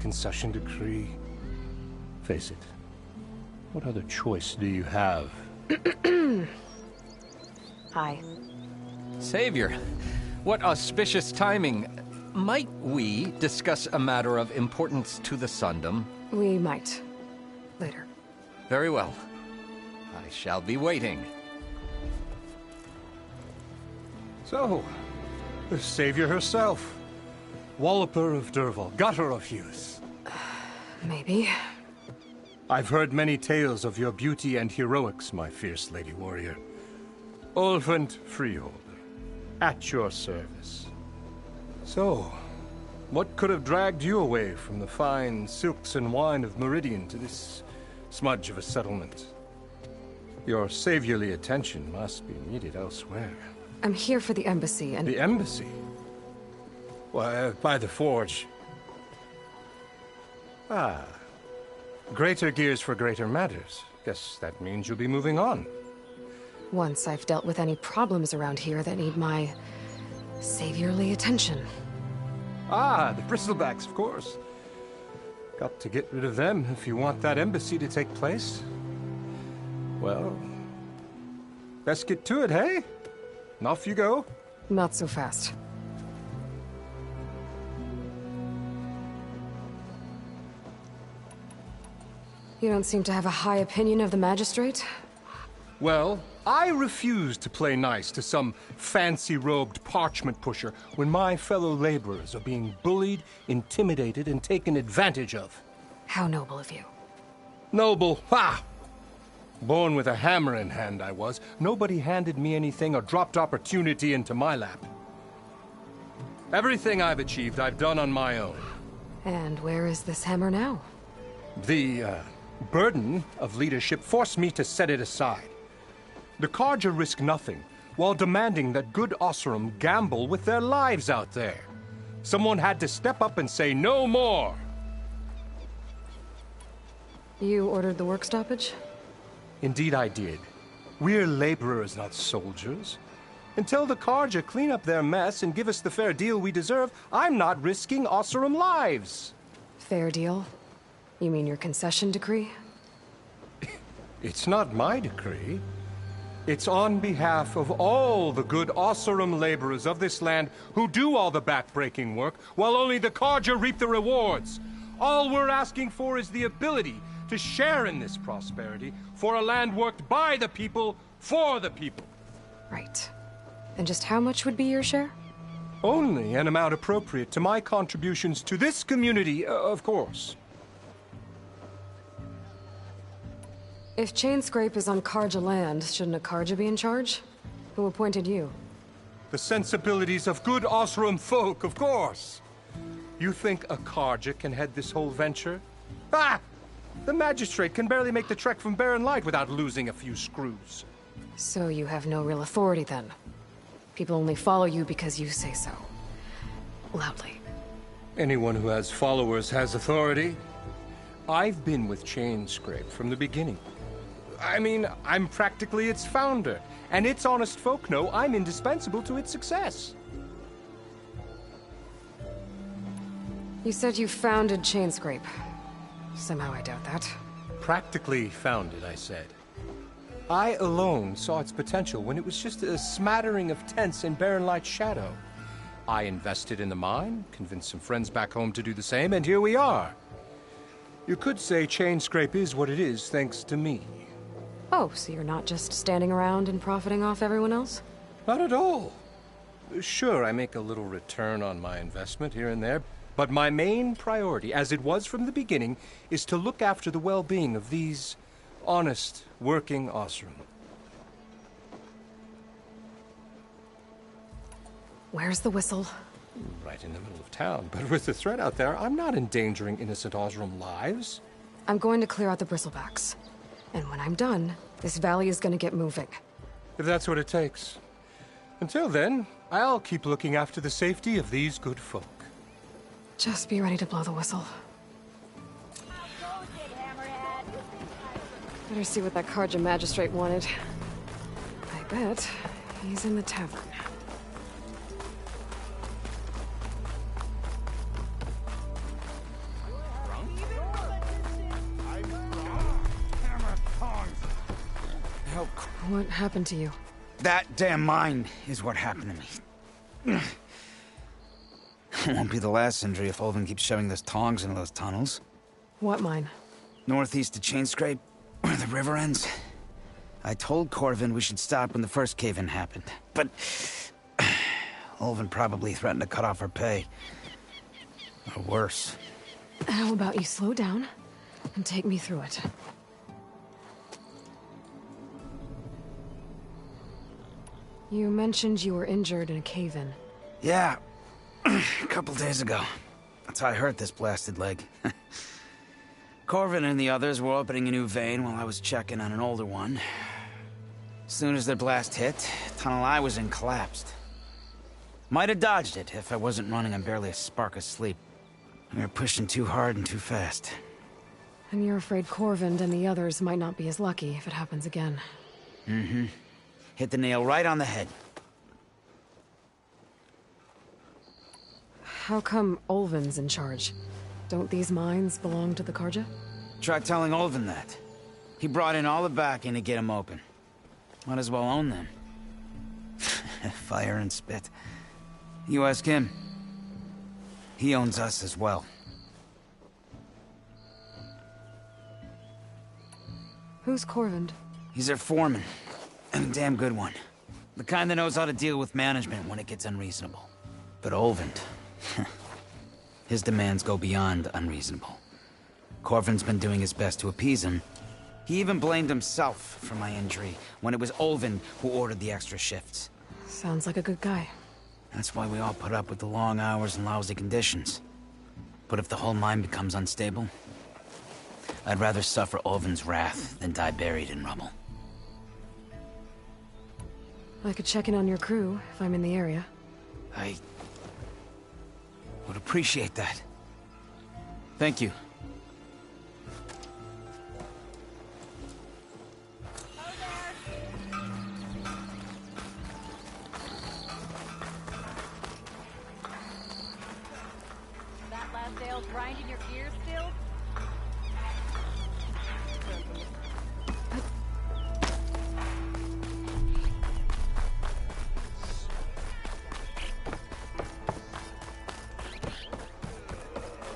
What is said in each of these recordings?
concession decree. Face it, what other choice do you have? Hi. Savior, what auspicious timing. Might we discuss a matter of importance to the Sundom? We might. Later. Very well. I shall be waiting. So, the Savior herself. Walloper of Derval, Gutter of Hughes. Maybe. I've heard many tales of your beauty and heroics, my fierce lady warrior. Ulfund Freeholder, at your service. So, what could have dragged you away from the fine silks and wine of Meridian to this smudge of a settlement? Your saviorly attention must be needed elsewhere. I'm here for the embassy and... The embassy? Why, by the forge. Ah. Greater gears for greater matters. Guess that means you'll be moving on. Once I've dealt with any problems around here that need my... saviorly attention. Ah, the bristlebacks, of course. Got to get rid of them if you want that embassy to take place. Well, best get to it, hey? And off you go. Not so fast. You don't seem to have a high opinion of the magistrate? Well, I refuse to play nice to some fancy-robed parchment pusher when my fellow laborers are being bullied, intimidated, and taken advantage of. How noble of you. Noble, ha! Born with a hammer in hand, I was. Nobody handed me anything or dropped opportunity into my lap. Everything I've achieved, I've done on my own. And where is this hammer now? The, burden of leadership forced me to set it aside. The Carja risk nothing, while demanding that good Oseram gamble with their lives out there. Someone had to step up and say no more. You ordered the work stoppage? Indeed I did. We're laborers, not soldiers. Until the Carja clean up their mess and give us the fair deal we deserve, I'm not risking Oseram lives. Fair deal? You mean your concession decree? It's not my decree. It's on behalf of all the good Oseram laborers of this land who do all the back-breaking work, while only the Carja reap the rewards. All we're asking for is the ability to share in this prosperity for a land worked by the people, for the people. Right. And just how much would be your share? Only an amount appropriate to my contributions to this community, of course. If Chainscrape is on Carja land, shouldn't a Carja be in charge? Who appointed you? The sensibilities of good Oseram folk, of course. You think a Carja can head this whole venture? Ah! The magistrate can barely make the trek from Barren Light without losing a few screws. So you have no real authority then? People only follow you because you say so. Loudly. Anyone who has followers has authority. I've been with Chainscrape from the beginning. I mean, I'm practically its founder, and its honest folk know I'm indispensable to its success. You said you founded Chainscrape. Somehow I doubt that. Practically founded, I said. I alone saw its potential when it was just a smattering of tents in Barren Light's shadow. I invested in the mine, convinced some friends back home to do the same, and here we are. You could say Chainscrape is what it is thanks to me. Oh, so you're not just standing around and profiting off everyone else? Not at all. Sure, I make a little return on my investment here and there, but my main priority, as it was from the beginning, is to look after the well-being of these honest, working Oseram. Where's the whistle? Right in the middle of town, but with the threat out there, I'm not endangering innocent Oseram lives. I'm going to clear out the bristlebacks. And when I'm done, this valley is going to get moving. If that's what it takes. Until then, I'll keep looking after the safety of these good folk. Just be ready to blow the whistle. Better see what that Carja magistrate wanted. I bet he's in the tavern. What happened to you? That damn mine is what happened to me. It won't be the last injury if Ulvin keeps shoving those tongs into those tunnels. What mine? Northeast of Chainscrape, where the river ends. I told Corvin we should stop when the first cave-in happened, but Ulvin probably threatened to cut off our pay. Or worse. How about you slow down and take me through it? You mentioned you were injured in a cave-in. Yeah, a couple days ago. That's how I hurt this blasted leg. Corvin and the others were opening a new vein while I was checking on an older one. As soon as their blast hit, the tunnel I was in collapsed. Might have dodged it if I wasn't running on barely a spark of sleep. We were pushing too hard and too fast. And you're afraid Corvind and the others might not be as lucky if it happens again. Mm-hmm. Hit the nail right on the head. How come Ulvin's in charge? Don't these mines belong to the Carja? Try telling Ulvin that. He brought in all the backing to get them open. Might as well own them. Fire and spit. You ask him. He owns us as well. Who's Corvind? He's their foreman. And a damn good one. The kind that knows how to deal with management when it gets unreasonable. But Ulvin... his demands go beyond unreasonable. Corvin's been doing his best to appease him. He even blamed himself for my injury when it was Ulvin who ordered the extra shifts. Sounds like a good guy. That's why we all put up with the long hours and lousy conditions. But if the whole mine becomes unstable, I'd rather suffer Ulvin's wrath than die buried in rubble. I could check in on your crew if I'm in the area. I would appreciate that. Thank you. That last ale grinding your gears still?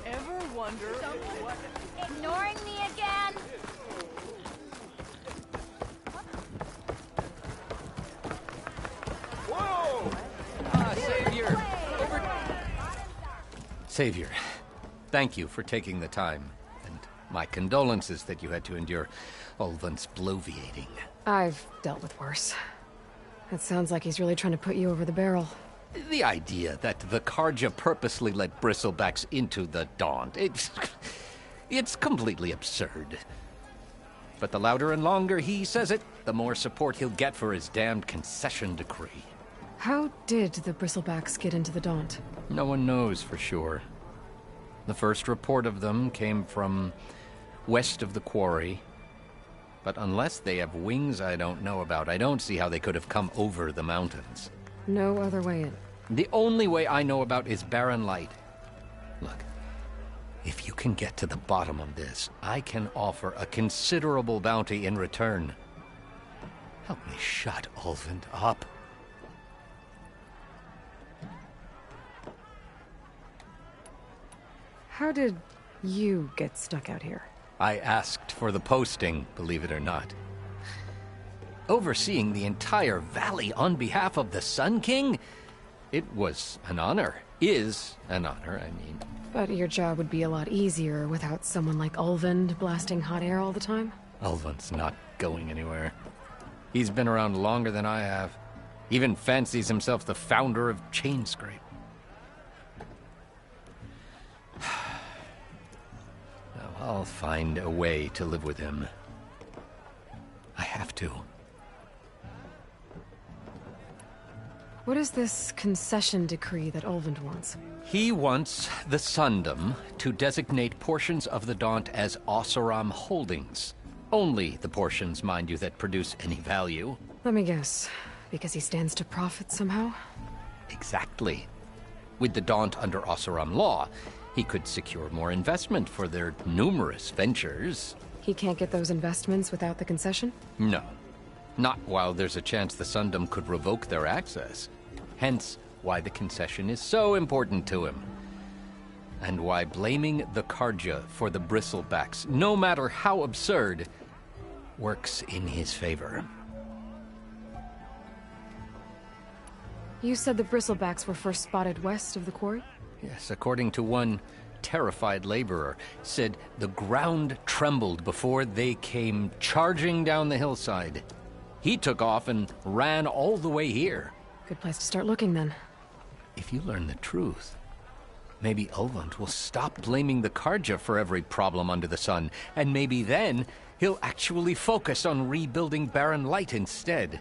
Ever wonder what... Ignoring me again? Savior! Savior, thank you for taking the time, and my condolences that you had to endure Ulvin's bloviating. I've dealt with worse. It sounds like he's really trying to put you over the barrel. The idea that the Carja purposely let bristlebacks into the Daunt, it's completely absurd. But the louder and longer he says it, the more support he'll get for his damned concession decree. How did the Bristlebacks get into the Daunt? No one knows for sure. The first report of them came from west of the quarry. But unless they have wings I don't know about, I don't see how they could have come over the mountains. No other way in. The only way I know about is Barren Light. Look, if you can get to the bottom of this, I can offer a considerable bounty in return. Help me shut Ulvin up. How did you get stuck out here? I asked for the posting, believe it or not. Overseeing the entire valley on behalf of the Sun King? It was an honor. Is an honor, I mean. But your job would be a lot easier without someone like Ulvin blasting hot air all the time? Ulvin's not going anywhere. He's been around longer than I have. Even fancies himself the founder of Chainscrape. Now, I'll find a way to live with him. I have to. What is this concession decree that Ulvin wants? He wants the Sundom to designate portions of the Daunt as Oseram holdings. Only the portions, mind you, that produce any value. Let me guess. Because he stands to profit somehow? Exactly. With the Daunt under Oseram law, he could secure more investment for their numerous ventures. He can't get those investments without the concession? No. Not while there's a chance the Sundom could revoke their access. Hence, why the concession is so important to him. And why blaming the Carja for the Bristlebacks, no matter how absurd, works in his favor. You said the Bristlebacks were first spotted west of the quarry? Yes, according to one terrified laborer, said the ground trembled before they came charging down the hillside. He took off and ran all the way here. Good place to start looking, then. If you learn the truth, maybe Ulvund will stop blaming the Carja for every problem under the sun, and maybe then he'll actually focus on rebuilding Barren Light instead.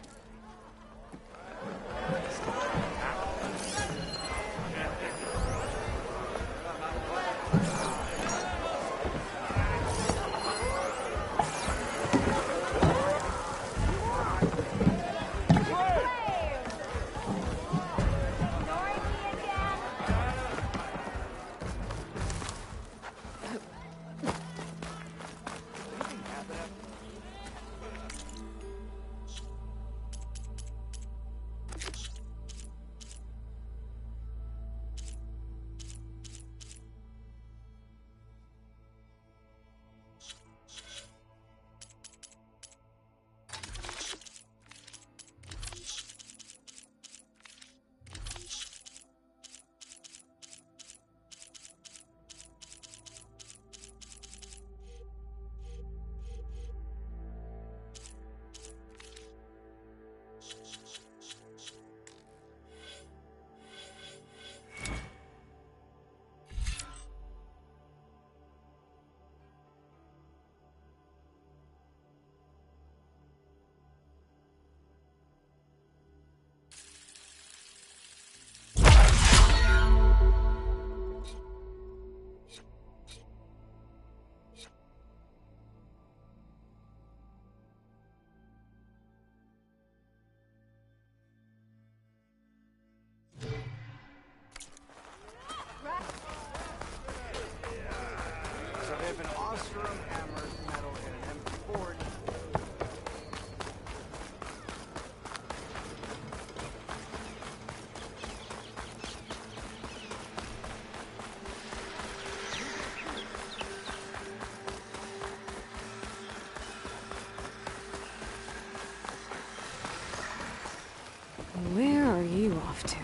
Where are you off to?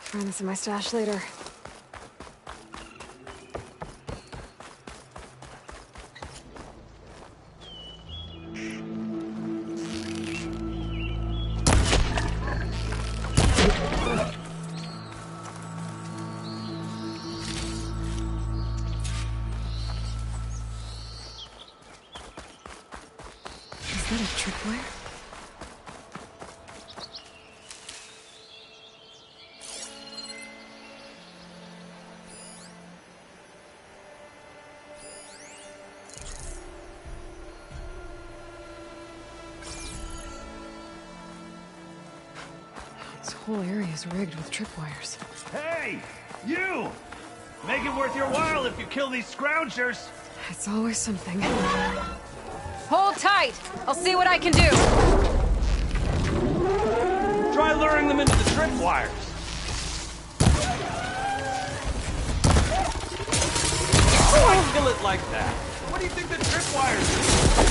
Find this in my stash later. Is that a tripwire? This whole area is rigged with tripwires. Hey! You! Make it worth your while if you kill these scroungers! It's always something. Hold tight! I'll see what I can do! Try luring them into the tripwires! Why kill it like that? What do you think the tripwires do?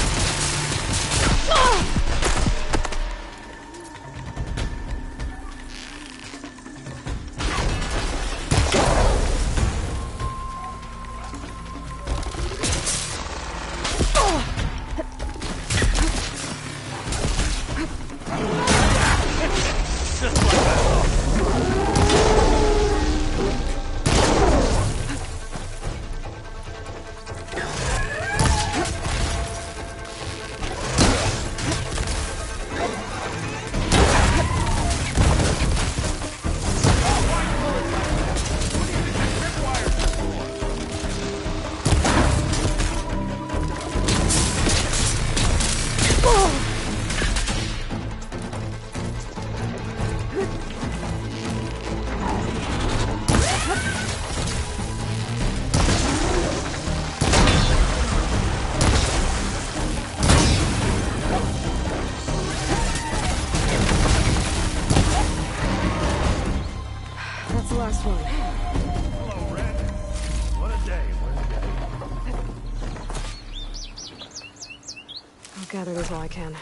gather these while I can.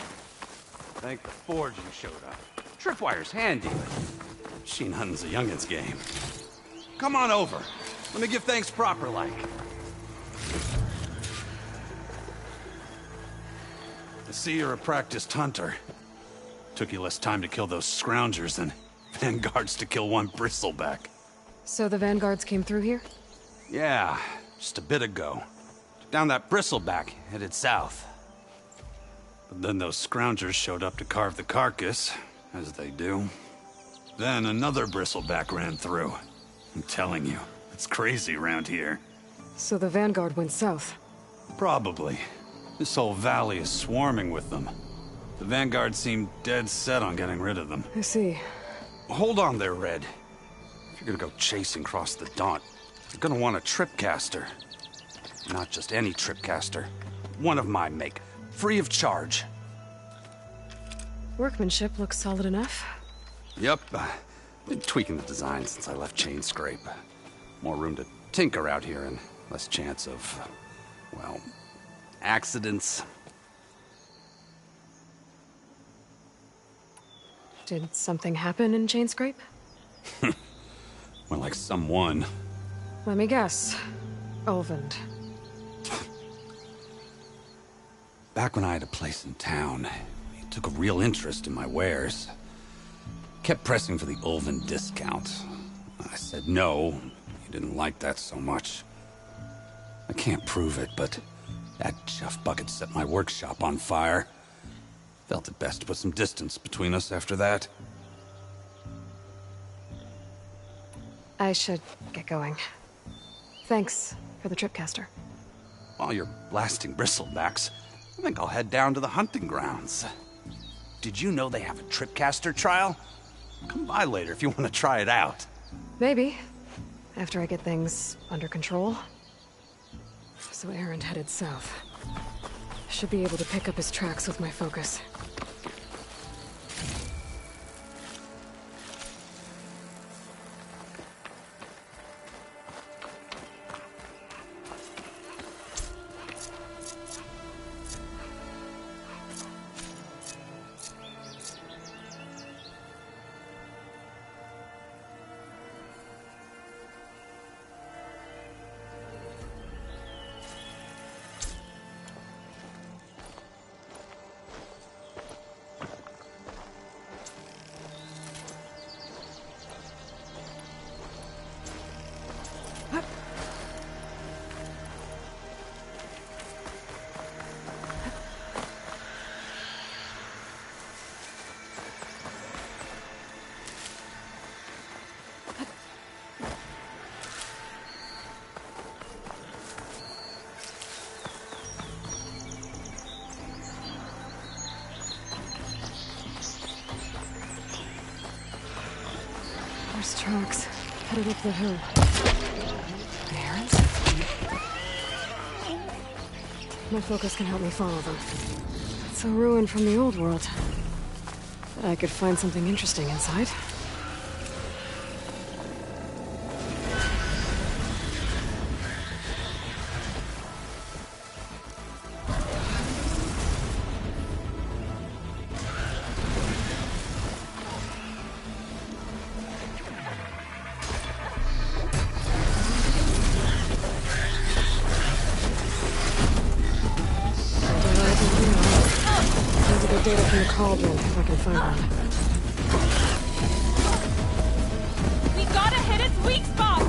Thank the Forge you showed up. Tripwire's handy. Machine hunting's a youngin's game. Come on over. Let me give thanks proper like. I see you're a practiced hunter. Took you less time to kill those scroungers than vanguards to kill one bristleback. So the vanguards came through here? Yeah, just a bit ago. Took down that bristleback, headed south. But then those scroungers showed up to carve the carcass, as they do. Then another bristleback ran through. I'm telling you, it's crazy around here. So the vanguard went south? Probably. This whole valley is swarming with them. The vanguard seemed dead set on getting rid of them. I see. Hold on there, Red. If you're gonna go chasing across the Daunt, you're gonna want a tripcaster. Not just any tripcaster. One of my make. Free of charge. Workmanship looks solid enough. Yep. Been tweaking the design since I left Chain Scrape. More room to tinker out here and less chance of, well, accidents. Did something happen in Chainscrape? Well, like someone. Let me guess. Ulvund. Back when I had a place in town, he took a real interest in my wares. Kept pressing for the Ulvund discount. I said no. He didn't like that so much. I can't prove it, but that chuff bucket set my workshop on fire. Felt it best to put some distance between us after that. I should get going. Thanks for the tripcaster. While you're blasting bristlebacks, I think I'll head down to the hunting grounds. Did you know they have a tripcaster trial? Come by later if you want to try it out. Maybe. After I get things under control. So Erend headed south. Should be able to pick up his tracks with my focus. There's tracks headed up the hill. Erend's? My focus can help me follow them. It's a ruin from the old world. Bet I could find something interesting inside. Data from the cauldron, if I can find one. We gotta hit its weak spot!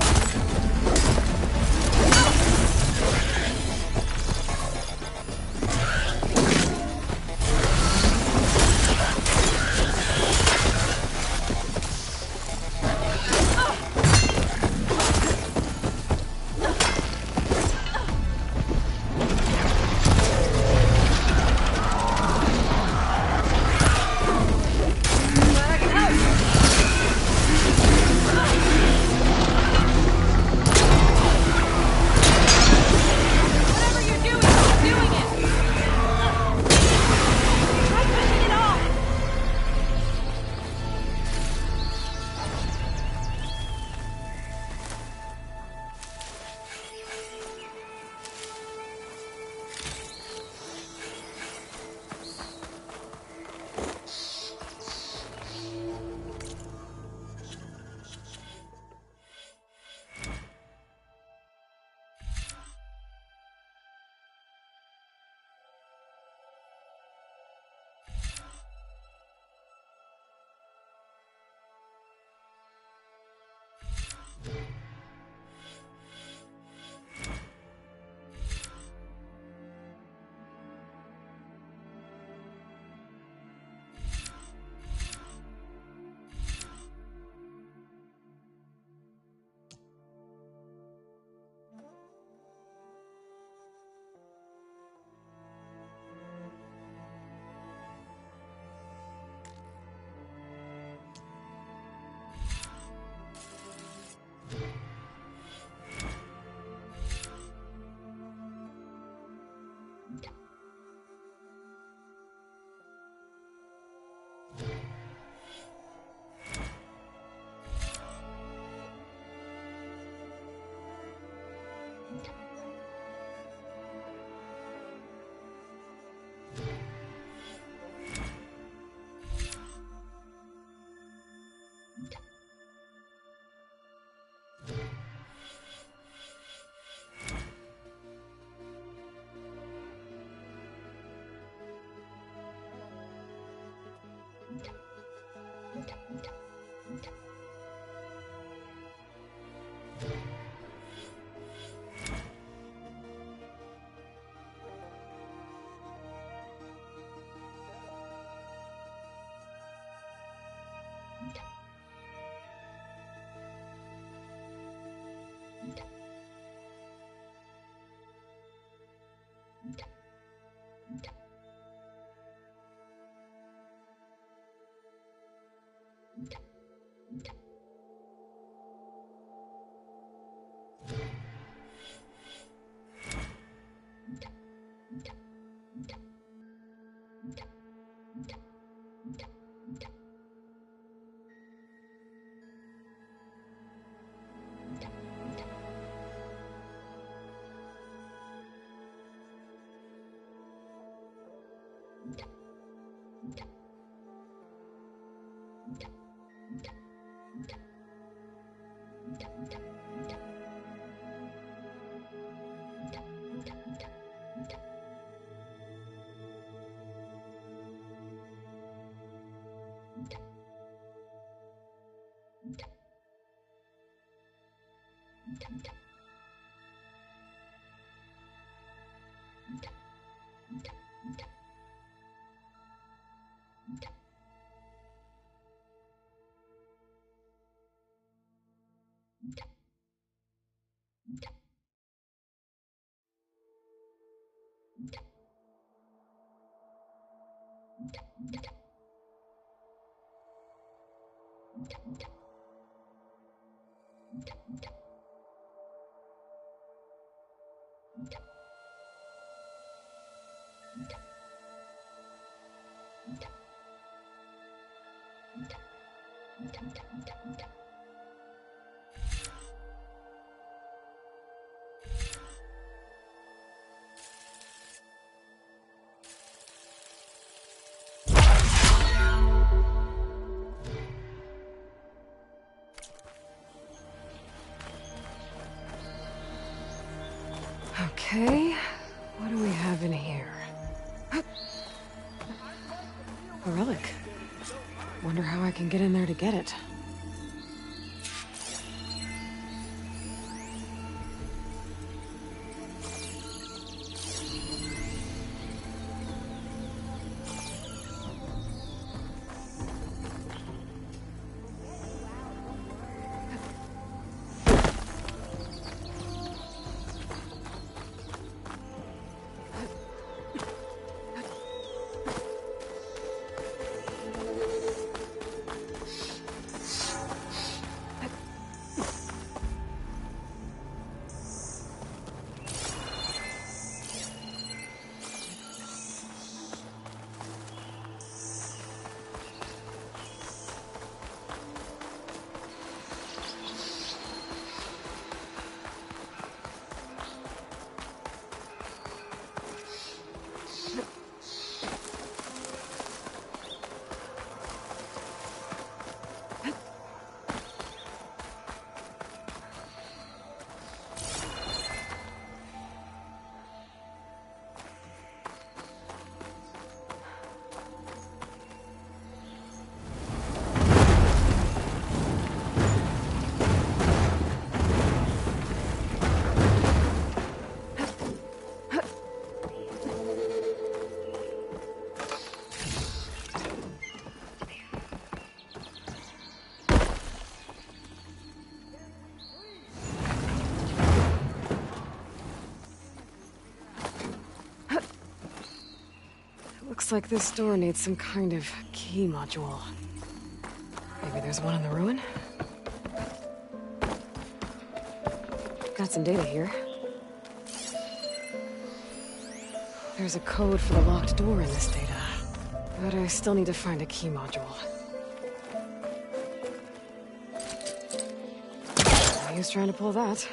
Okay, what do we have in here? A relic. Wonder how I can get in there to get it. Looks like this door needs some kind of key module. Maybe there's one in the ruin? Got some data here. There's a code for the locked door in this data. But I still need to find a key module. No use trying to pull that.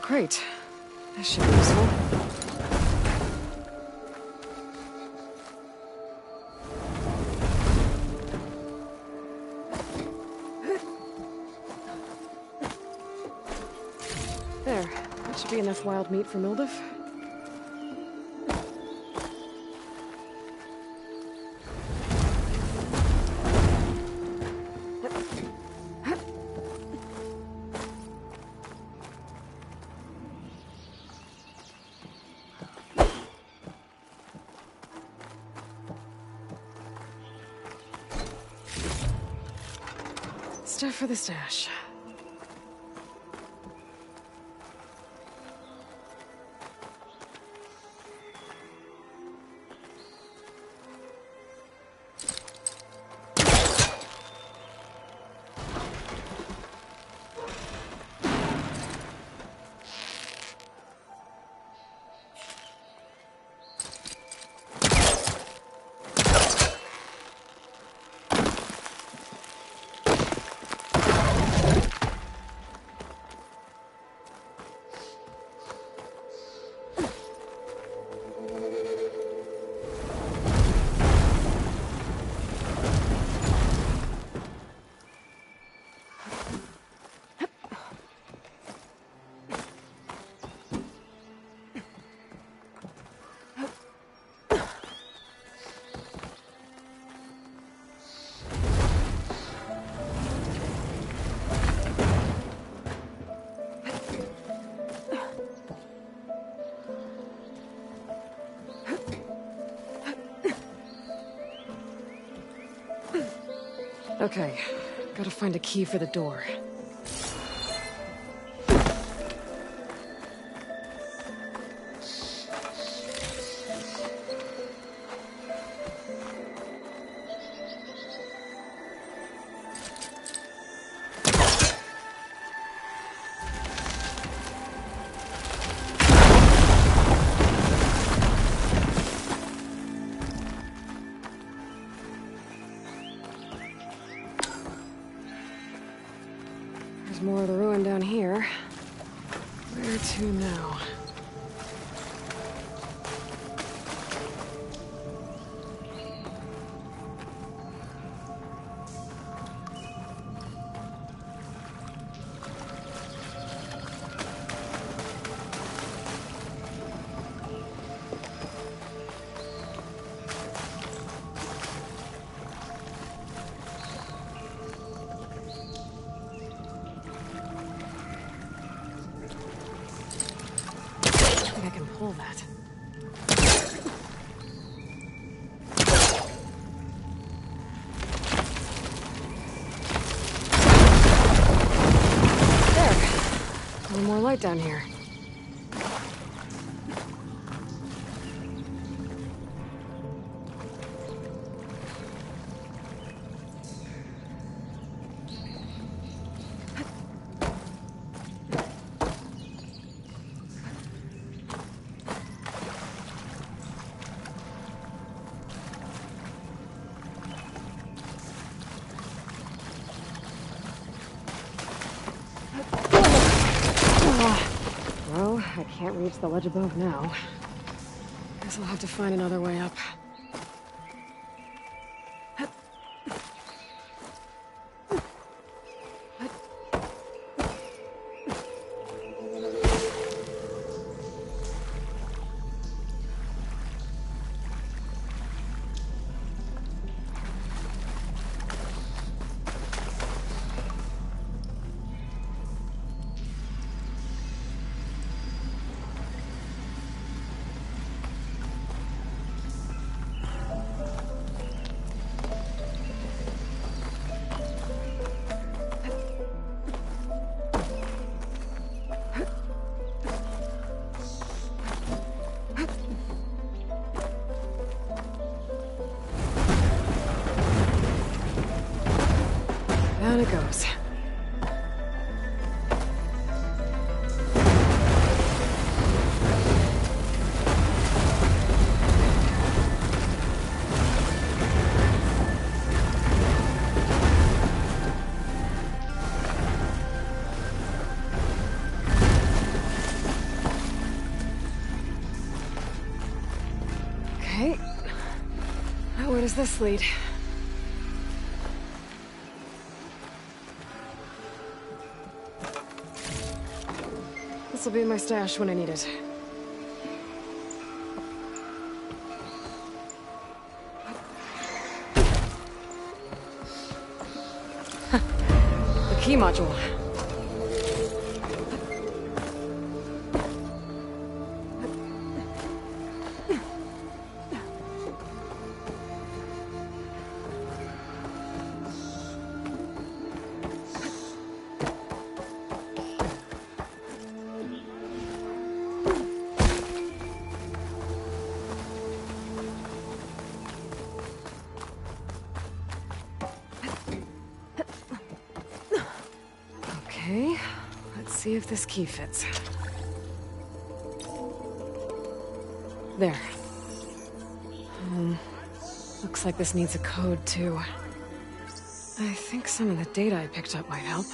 Great. This should be useful. There. That should be enough wild meat for Milduf. stuff for the stash. Okay, gotta find a key for the door. There's more of the ruin down here. Where to now? I can pull that. There. A little more light down here. Well, I can't reach the ledge above now. Guess I'll have to find another way up. Down it goes. Okay. Now where does this lead? This'll be my stash when I need it. The key module. Okay, let's see if this key fits. There. Looks like this needs a code, too. I think some of the data I picked up might help.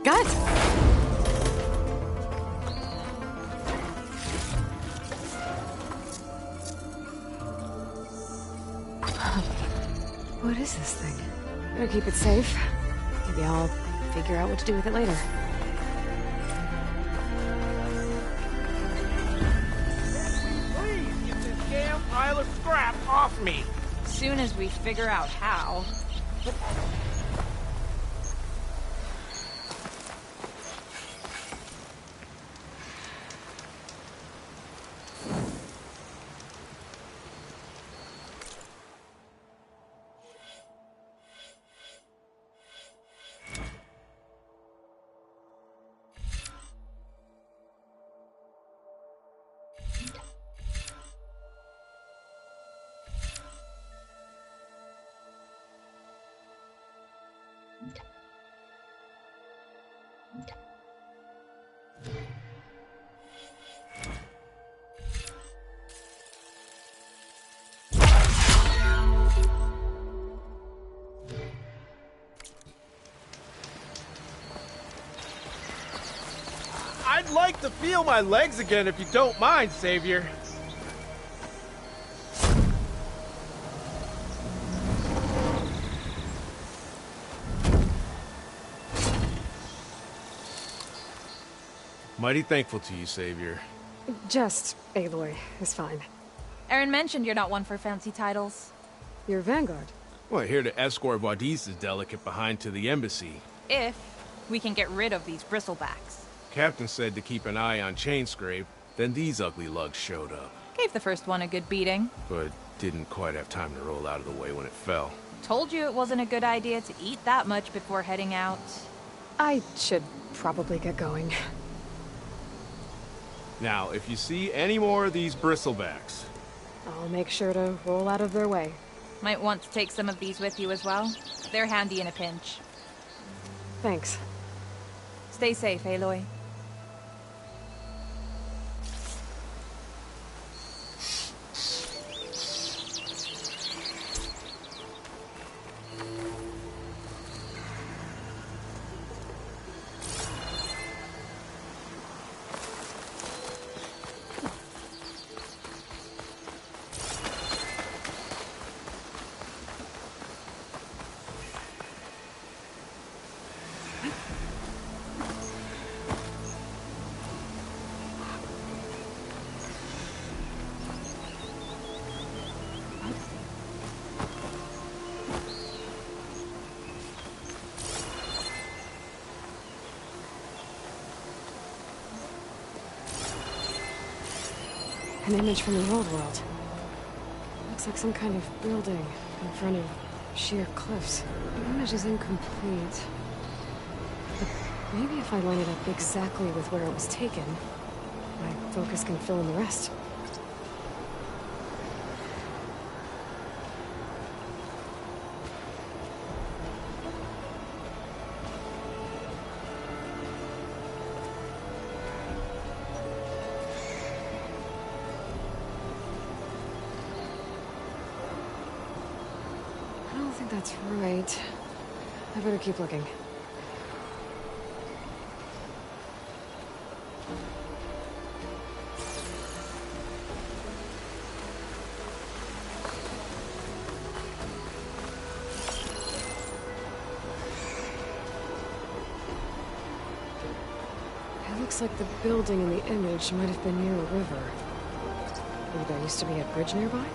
Got it! What is this thing? Better keep it safe. Maybe I'll figure out what to do with it later. Please get this damn pile of scrap off me! Soon as we figure out how. I'd like to feel my legs again if you don't mind, Savior. Mighty thankful to you, Savior. Just Aloy is fine. Aaron mentioned you're not one for fancy titles. You're Vanguard. Well, here to escort Wadis's delicate behind to the embassy. If we can get rid of these bristlebacks. Captain said to keep an eye on Chainscrape, then these ugly lugs showed up. Gave the first one a good beating. But didn't quite have time to roll out of the way when it fell. Told you it wasn't a good idea to eat that much before heading out. I should probably get going. Now, if you see any more of these bristlebacks... I'll make sure to roll out of their way. Might want to take some of these with you as well. They're handy in a pinch. Thanks. Stay safe, Aloy. an image from the old world. Looks like some kind of building in front of sheer cliffs. The image is incomplete. But maybe if I line it up exactly with where it was taken, my focus can fill in the rest. I don't think that's right. I better keep looking. It looks like the building in the image might have been near a river. Maybe there used to be a bridge nearby?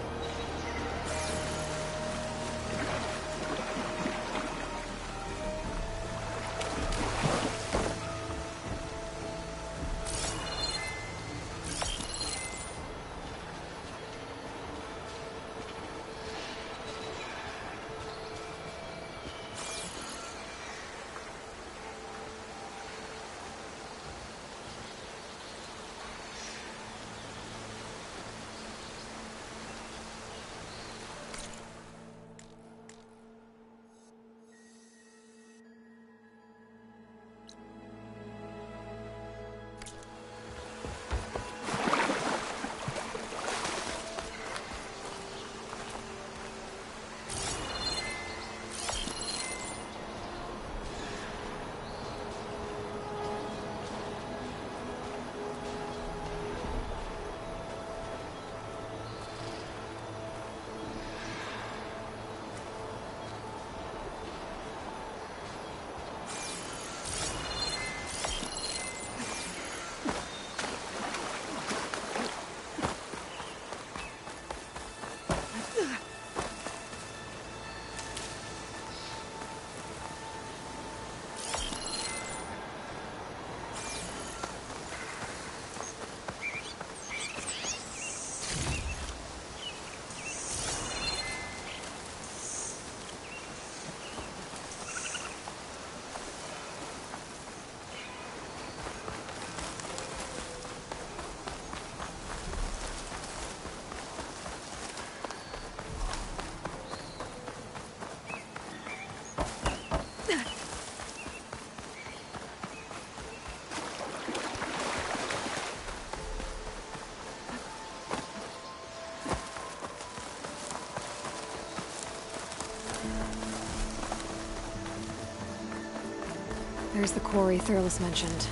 There's the quarry Thurles mentioned.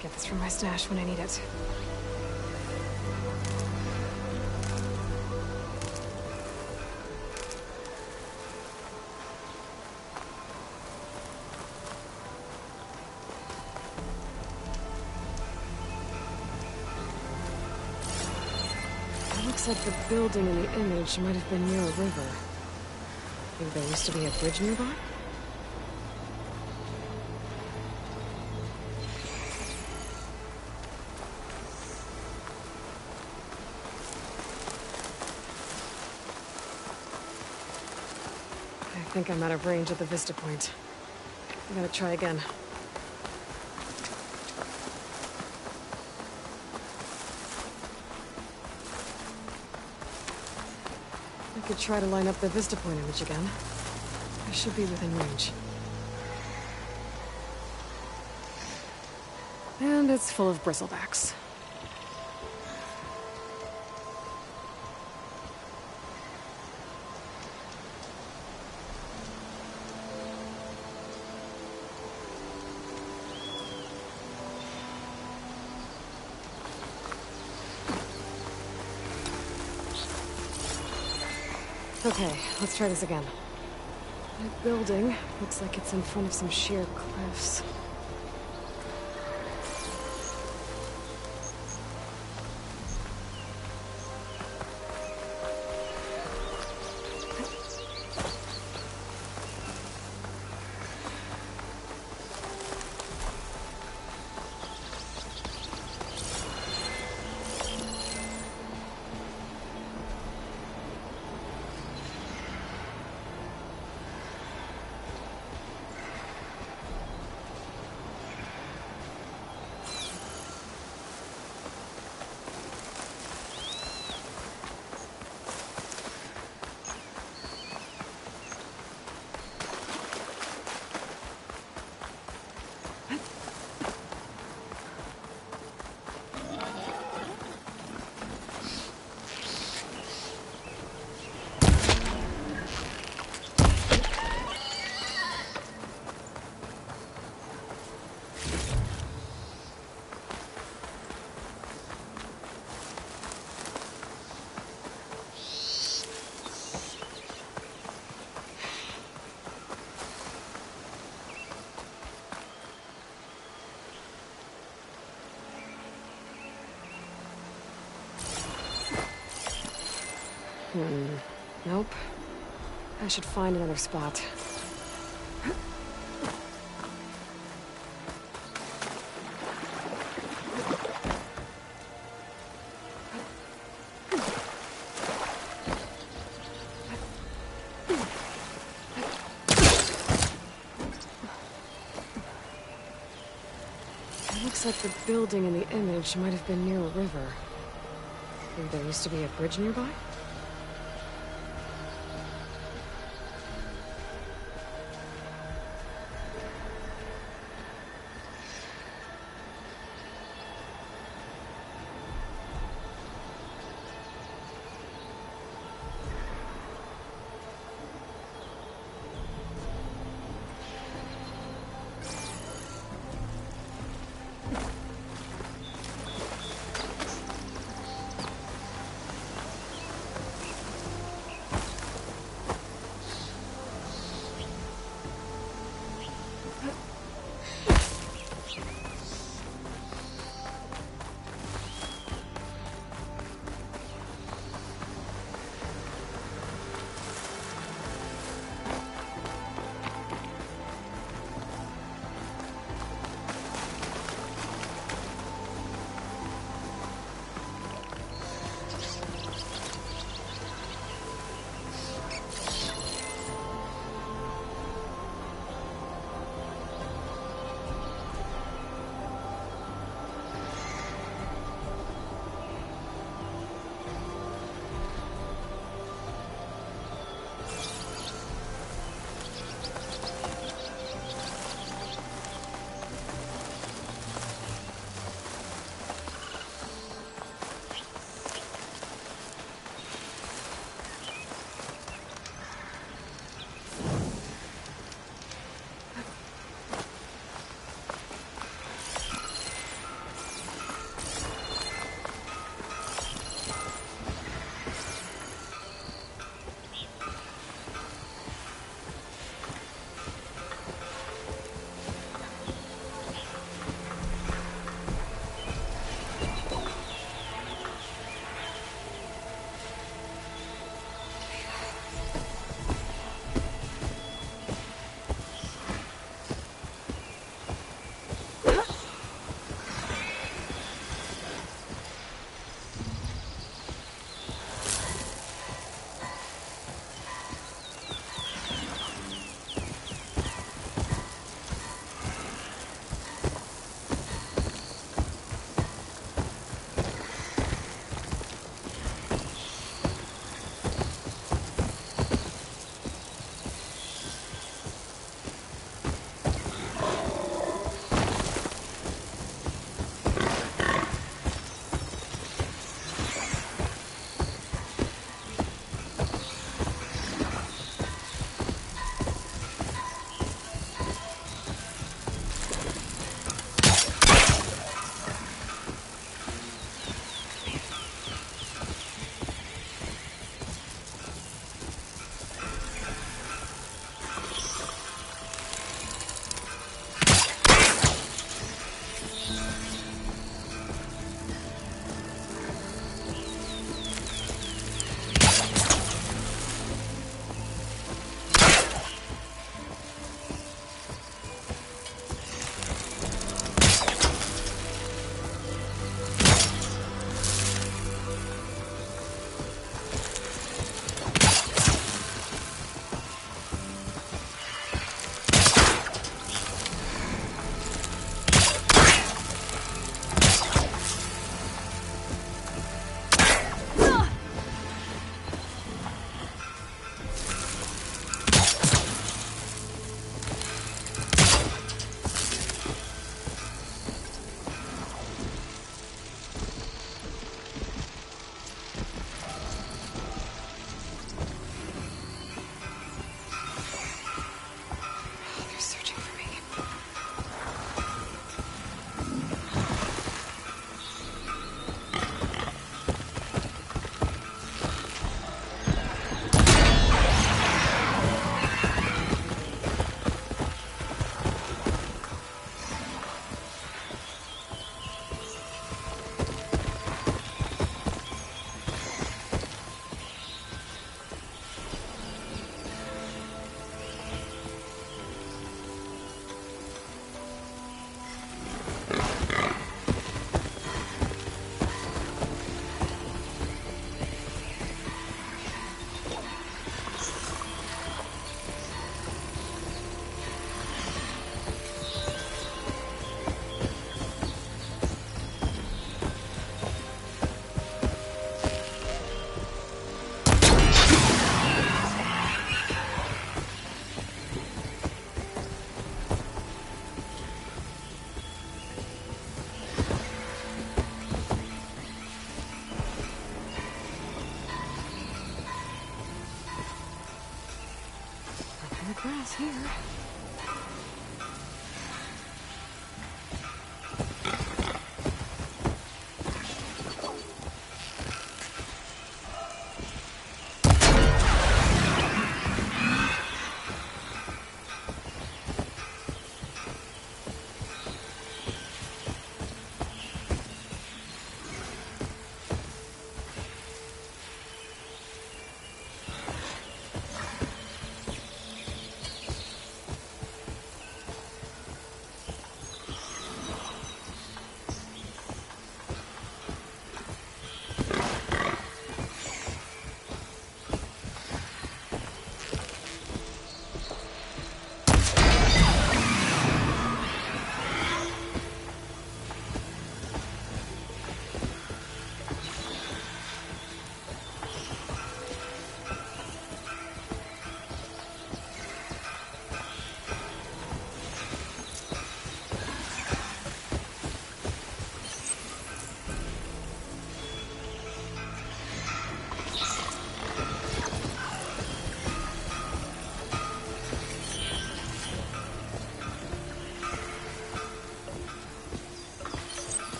Get this from my stash when I need it. Looks like the building in the image might have been near a river. Maybe there used to be a bridge nearby? I think I'm out of range at the vista point. I gotta try again. I could try to line up the vista point image again. I should be within range. And it's full of bristlebacks. Okay, let's try this again. That building looks like it's in front of some sheer cliffs. Nope. I should find another spot. It looks like the building in the image might have been near a river. Maybe there used to be a bridge nearby? is here.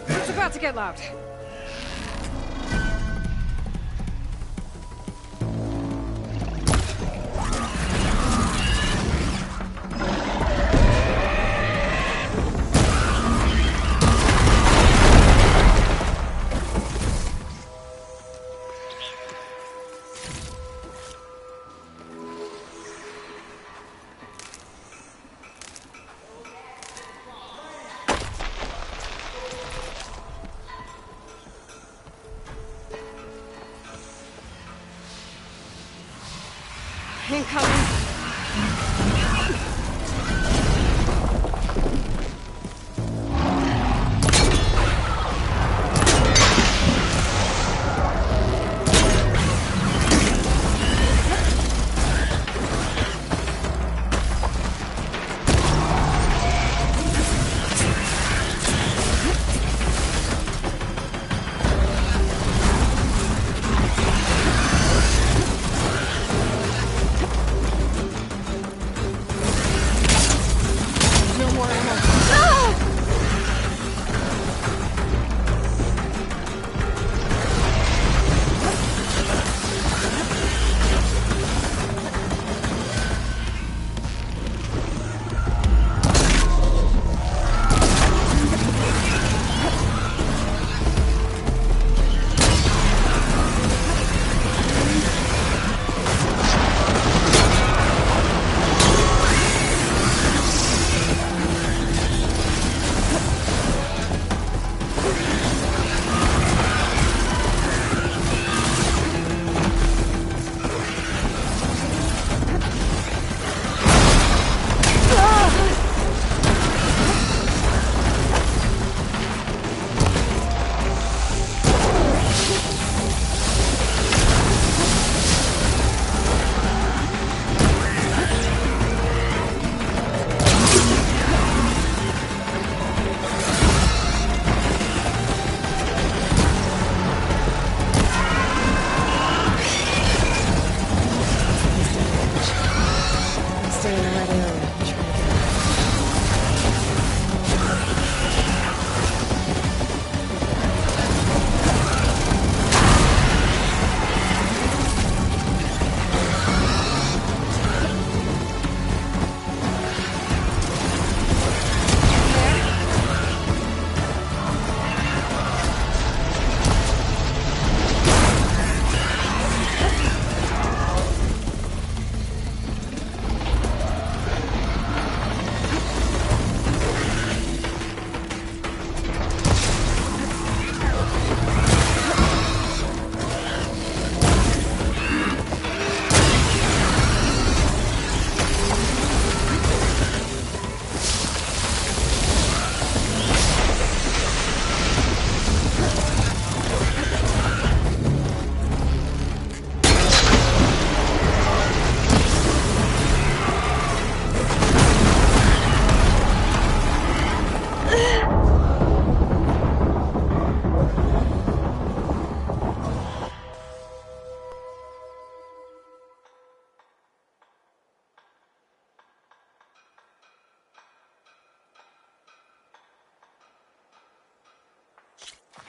It's about to get loud. Incoming.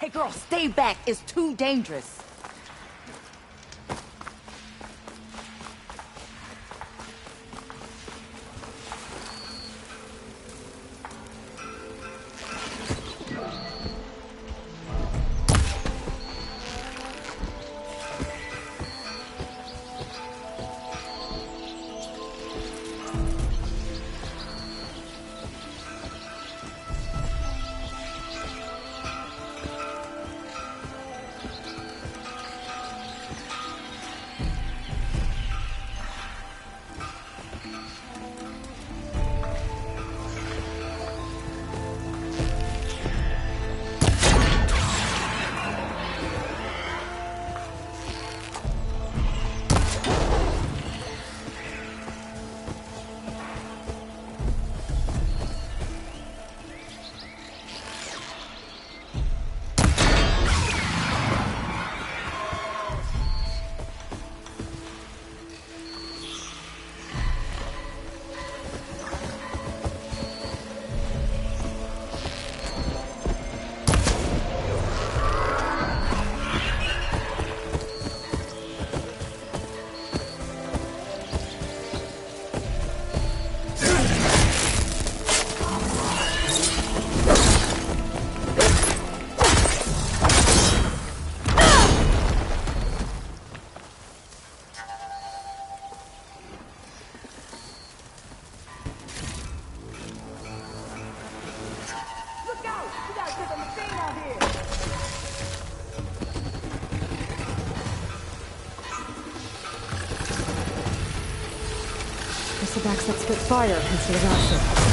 Hey girl, stay back. It's too dangerous. Backs that spit fire instead of acid.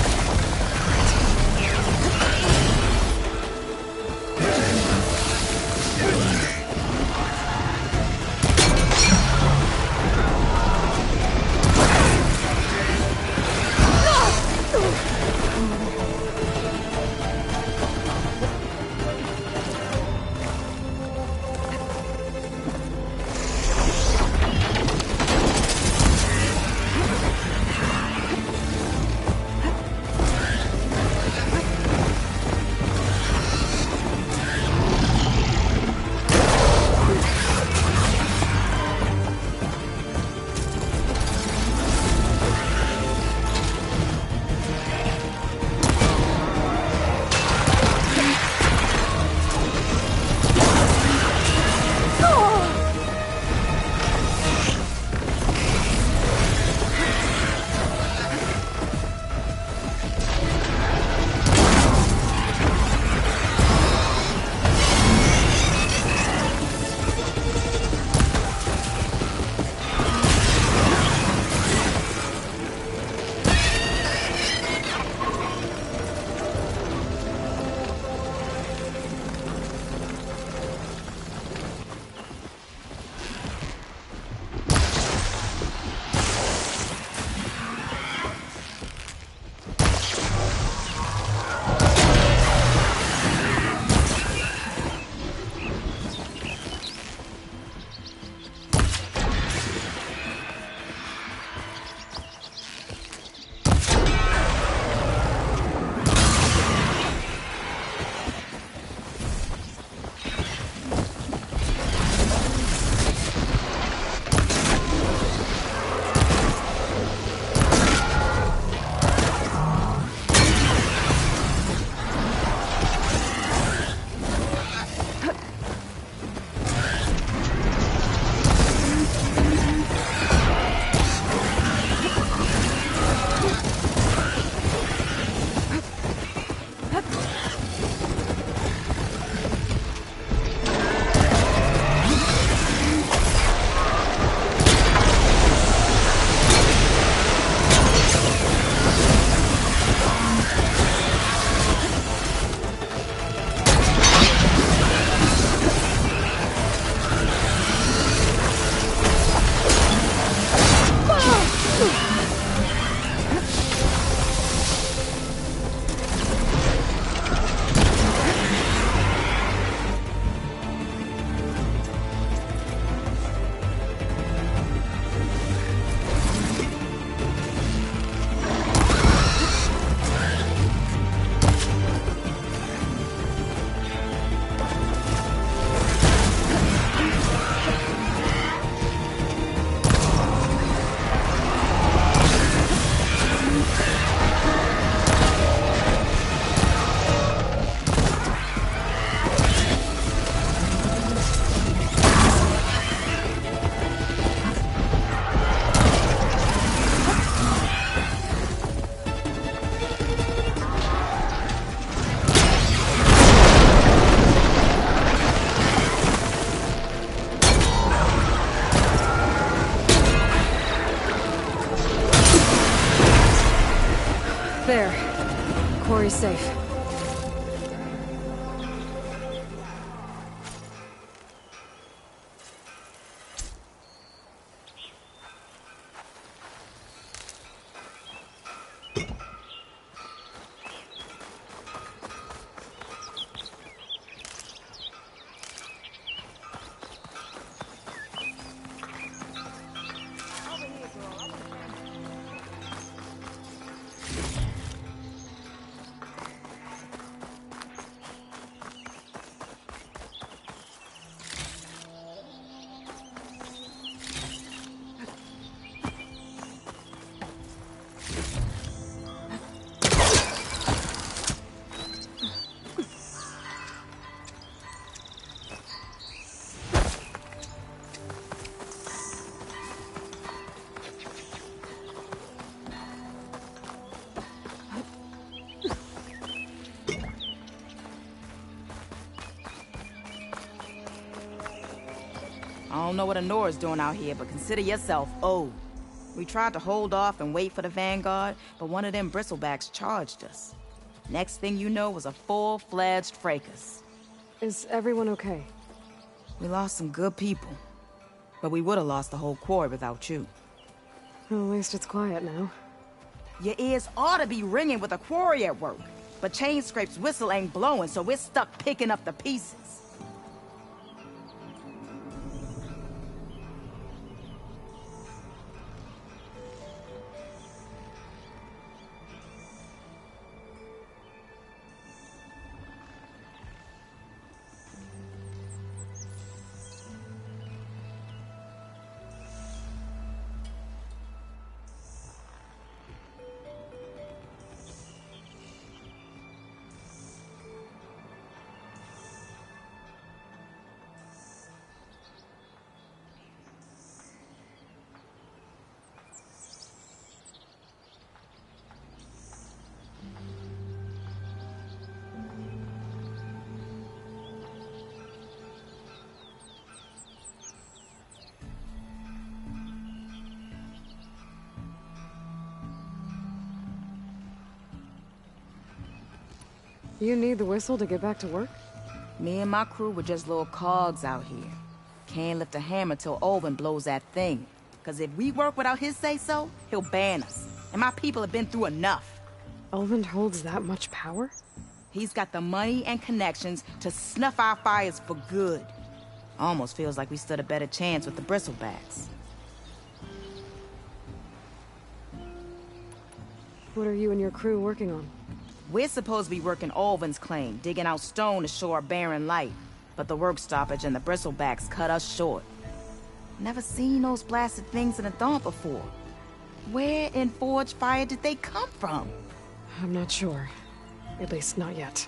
safe. I don't know what Anora's doing out here, but consider yourself owed. We tried to hold off and wait for the Vanguard, but one of them bristlebacks charged us. Next thing you know was a full-fledged fracas. Is everyone okay? We lost some good people, but we would have lost the whole quarry without you. Well, at least it's quiet now. Your ears ought to be ringing with a quarry at work, but Chainscrape's whistle ain't blowing, so we're stuck picking up the pieces. You need the whistle to get back to work? Me and my crew were just little cogs out here. Can't lift a hammer till Olvin blows that thing. Cause if we work without his say-so, he'll ban us. And my people have been through enough. Ulvund holds that much power? He's got the money and connections to snuff our fires for good. Almost feels like we stood a better chance with the bristlebacks. What are you and your crew working on? We're supposed to be working Olvin's claim, digging out stone to show our barren light. But the work stoppage and the bristlebacks cut us short. Never seen those blasted things in a Dawn before. Where in Forge Fire did they come from? I'm not sure. At least not yet.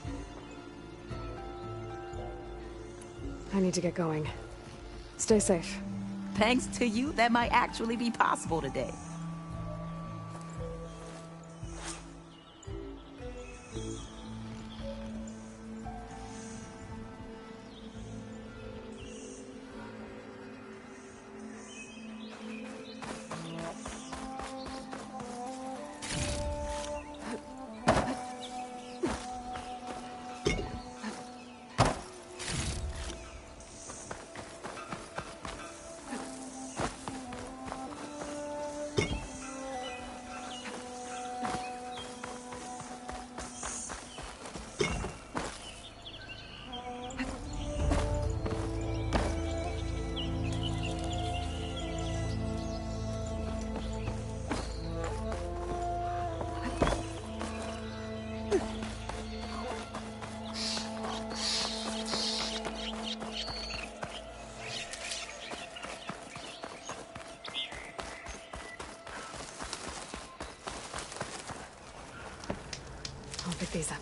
I need to get going. Stay safe. Thanks to you, that might actually be possible today. I'll pick these up.